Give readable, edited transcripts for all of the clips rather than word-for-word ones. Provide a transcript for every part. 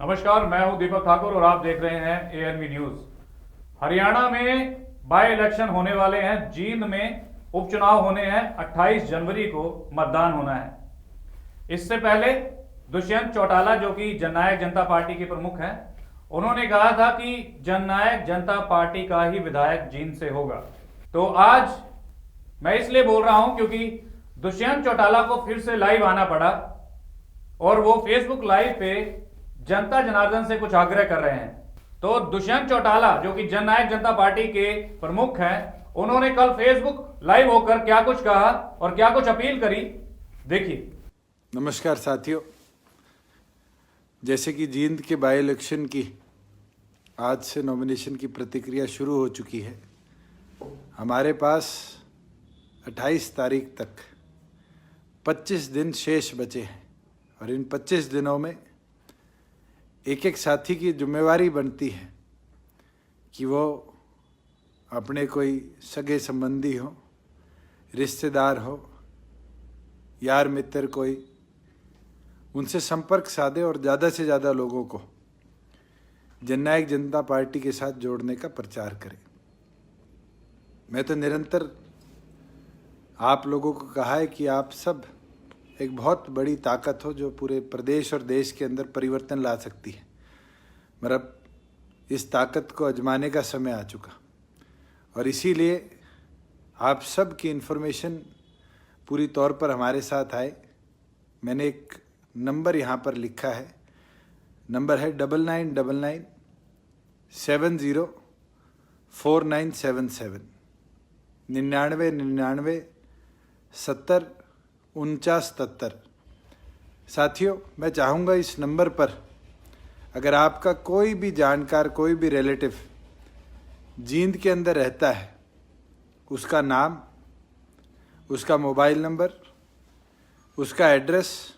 नमस्कार, मैं हूं दीपक ठाकुर और आप देख रहे हैं एएनबी न्यूज। हरियाणा में बाई इलेक्शन होने वाले हैं। जींद में उपचुनाव होने हैं। 28 जनवरी को मतदान होना है। इससे पहले दुष्यंत चौटाला, जो कि जननायक जनता पार्टी के प्रमुख हैं, उन्होंने कहा था कि जननायक जनता पार्टी का ही विधायक जींद से होगा। तो आज मैं इसलिए बोल रहा हूं क्योंकि दुष्यंत चौटाला को फिर से लाइव आना पड़ा और वो फेसबुक लाइव पे जनता जनार्दन से कुछ आग्रह कर रहे हैं। तो दुष्यंत चौटाला, जो कि जननायक जनता पार्टी के प्रमुख हैं, उन्होंने कल फेसबुक लाइव होकर क्या कुछ कहा और क्या कुछ अपील करी, देखिए। नमस्कार साथियों, जैसे कि जींद के बाई इलेक्शन की आज से नॉमिनेशन की प्रतिक्रिया शुरू हो चुकी है। हमारे पास 28 तारीख तक 25 दिन शेष बचे हैं और इन 25 दिनों में एक एक साथी की जिम्मेवारी बनती है कि वो अपने कोई सगे संबंधी हो, रिश्तेदार हो, यार मित्र कोई, उनसे संपर्क साधे और ज़्यादा से ज़्यादा लोगों को जननायक जनता पार्टी के साथ जोड़ने का प्रचार करें। मैं तो निरंतर आप लोगों को कहा है कि आप सब एक बहुत बड़ी ताकत हो जो पूरे प्रदेश और देश के अंदर परिवर्तन ला सकती है, मगर अब इस ताकत को आजमाने का समय आ चुका और इसीलिए आप सब की इन्फॉर्मेशन पूरी तौर पर हमारे साथ आए। मैंने एक नंबर यहाँ पर लिखा है, नंबर है 9999 704977 9999 70 4977। साथियों, मैं चाहूँगा इस नंबर पर अगर आपका कोई भी जानकार, कोई भी रिलेटिव जींद के अंदर रहता है, उसका नाम, उसका मोबाइल नंबर, उसका एड्रेस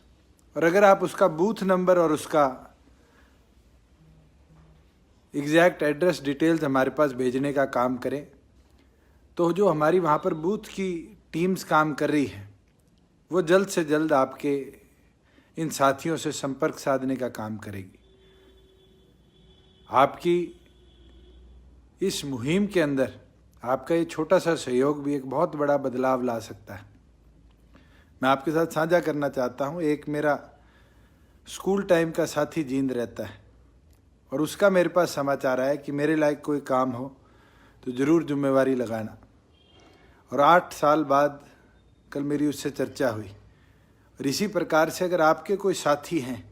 और अगर आप उसका बूथ नंबर और उसका एग्जैक्ट एड्रेस डिटेल्स हमारे पास भेजने का काम करें, तो जो हमारी वहाँ पर बूथ की टीम्स काम कर रही है वो जल्द से जल्द आपके इन साथियों से संपर्क साधने का काम करेगी। आपकी इस मुहिम के अंदर आपका ये छोटा सा सहयोग भी एक बहुत बड़ा बदलाव ला सकता है। मैं आपके साथ साझा करना चाहता हूँ, एक मेरा स्कूल टाइम का साथी जींद रहता है और उसका मेरे पास समाचार आया कि मेरे लायक कोई काम हो तो ज़रूर जिम्मेवारी लगाना। और 8 साल बाद कल मेरी उससे चर्चा हुई और इसी प्रकार से अगर आपके कोई साथी हैं,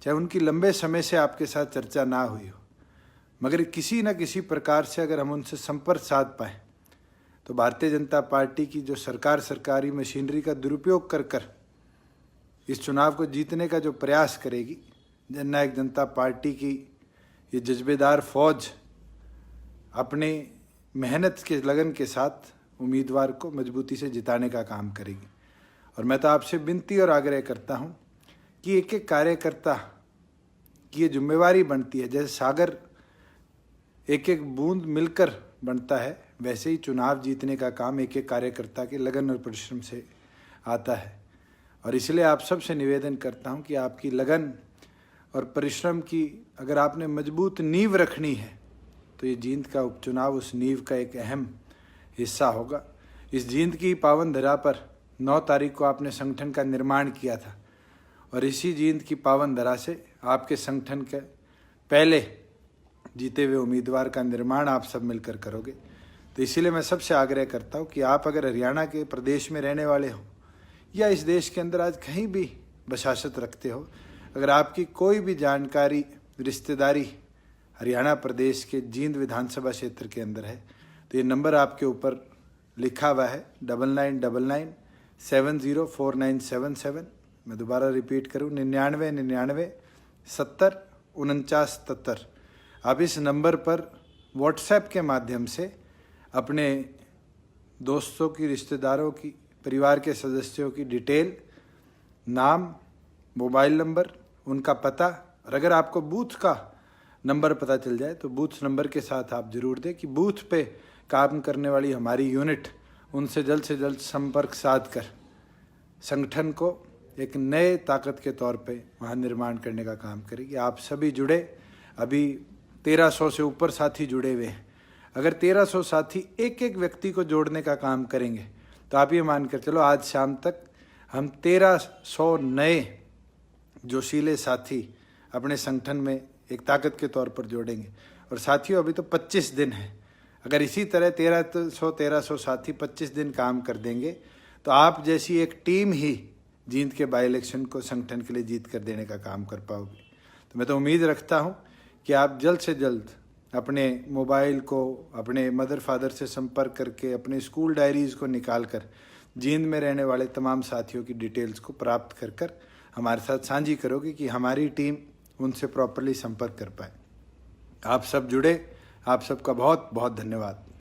चाहे उनकी लंबे समय से आपके साथ चर्चा ना हुई हो, मगर किसी न किसी प्रकार से अगर हम उनसे संपर्क साध पाएँ तो भारतीय जनता पार्टी की जो सरकारी मशीनरी का दुरुपयोग कर इस चुनाव को जीतने का जो प्रयास करेगी, जननायक जनता पार्टी की ये जज्बेदार फौज अपने मेहनत के लगन के साथ उम्मीदवार को मजबूती से जिताने का काम करेगी। और मैं तो आपसे विनती और आग्रह करता हूँ कि एक एक कार्यकर्ता की ये जिम्मेवारी बनती है, जैसे सागर एक एक बूंद मिलकर बनता है, वैसे ही चुनाव जीतने का काम एक एक कार्यकर्ता के लगन और परिश्रम से आता है। और इसलिए आप सबसे निवेदन करता हूँ कि आपकी लगन और परिश्रम की अगर आपने मजबूत नींव रखनी है तो ये जींद का उपचुनाव उस नींव का एक अहम हिस्सा होगा। इस जींद की पावन धरा पर 9 तारीख को आपने संगठन का निर्माण किया था और इसी जींद की पावन धरा से आपके संगठन के पहले जीते हुए उम्मीदवार का निर्माण आप सब मिलकर करोगे। तो इसीलिए मैं सबसे आग्रह करता हूँ कि आप अगर हरियाणा के प्रदेश में रहने वाले हो या इस देश के अंदर आज कहीं भी बसाशत रखते हो, अगर आपकी कोई भी जानकारी, रिश्तेदारी हरियाणा प्रदेश के जींद विधानसभा क्षेत्र के अंदर है तो ये नंबर आपके ऊपर लिखा हुआ है 9999 704977। मैं दोबारा रिपीट करूँ, 9999 70 4977। आप इस नंबर पर व्हाट्सएप के माध्यम से अपने दोस्तों की, रिश्तेदारों की, परिवार के सदस्यों की डिटेल, नाम, मोबाइल नंबर, उनका पता और अगर आपको बूथ का नंबर पता चल जाए तो बूथ नंबर के साथ आप जरूर दें कि बूथ पे काम करने वाली हमारी यूनिट उनसे जल्द से जल्द संपर्क साध कर संगठन को एक नए ताकत के तौर पे वहाँ निर्माण करने का काम करेगी। आप सभी जुड़े, अभी 1300 से ऊपर साथी जुड़े हुए हैं। अगर 1300 साथी एक एक व्यक्ति को जोड़ने का काम करेंगे तो आप ये मान कर चलो आज शाम तक हम 1300 नए जोशीले साथी अपने संगठन में एक ताकत के तौर पर जोड़ेंगे। और साथियों अभी तो 25 दिन है, अगर इसी तरह 1300 साथी 25 दिन काम कर देंगे तो आप जैसी एक टीम ही जींद के बाई इलेक्शन को संगठन के लिए जीत कर देने का काम कर पाओगे। तो मैं तो उम्मीद रखता हूं कि आप जल्द से जल्द अपने मोबाइल को अपने मदर फादर से संपर्क करके अपने स्कूल डायरीज़ को निकाल कर जींद में रहने वाले तमाम साथियों की डिटेल्स को प्राप्त कर कर हमारे साथ साझी करोगे कि हमारी टीम उनसे प्रॉपरली संपर्क कर पाए। आप सब जुड़े, आप सबका बहुत बहुत धन्यवाद।